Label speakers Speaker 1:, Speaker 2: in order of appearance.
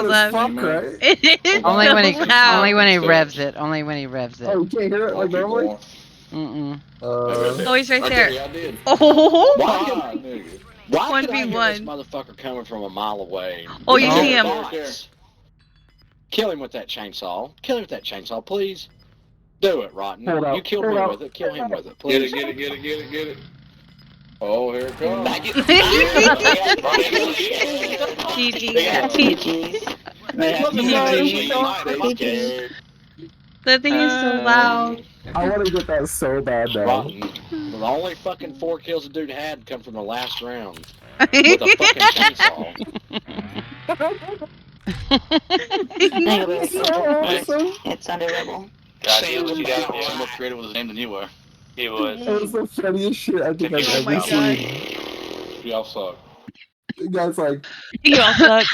Speaker 1: as fuck,
Speaker 2: laughing.
Speaker 1: right?
Speaker 2: It is
Speaker 3: Only when he
Speaker 2: so loud.
Speaker 3: revs it. Only when he revs it.
Speaker 1: Oh, you can't hear it
Speaker 4: I'll
Speaker 1: like
Speaker 4: keep
Speaker 1: normally?
Speaker 4: going.
Speaker 3: Mm-mm.
Speaker 4: Maybe right
Speaker 2: Oh,
Speaker 4: there.
Speaker 2: he's right
Speaker 4: Right
Speaker 2: there.
Speaker 4: there. Yeah, I did.
Speaker 2: Oh,
Speaker 4: Why can, why
Speaker 2: one
Speaker 4: can
Speaker 2: v
Speaker 4: I hear this
Speaker 2: one.
Speaker 4: motherfucker coming from a mile away?
Speaker 2: Oh,
Speaker 4: These
Speaker 2: you
Speaker 4: are
Speaker 2: see him.
Speaker 4: bots. Kill him with that chainsaw. Kill him with that chainsaw, please. Do it, Rotten.
Speaker 1: Hold
Speaker 4: You
Speaker 1: up,
Speaker 4: killed
Speaker 1: hold
Speaker 4: me
Speaker 1: up.
Speaker 4: with it. Kill him with it,
Speaker 5: Get
Speaker 4: please.
Speaker 5: it, get it, get it, get it, get it. Oh, here it comes.
Speaker 6: I get
Speaker 2: GG.
Speaker 6: GG's. GG's.
Speaker 2: That thing is so loud.
Speaker 1: I want to get that so bad now.
Speaker 4: Rotten. The only fucking 4 kills the dude had come from the last round. With a fucking chainsaw.
Speaker 6: Anyways,
Speaker 1: So awesome.
Speaker 6: it's under rebel.
Speaker 5: Sam was more creative with his name than you were.
Speaker 7: He was.
Speaker 1: That was the funniest shit I think I've
Speaker 2: Oh my
Speaker 1: ever
Speaker 2: god.
Speaker 1: seen.
Speaker 5: Y'all suck.
Speaker 1: The guy's like,
Speaker 2: You all suck.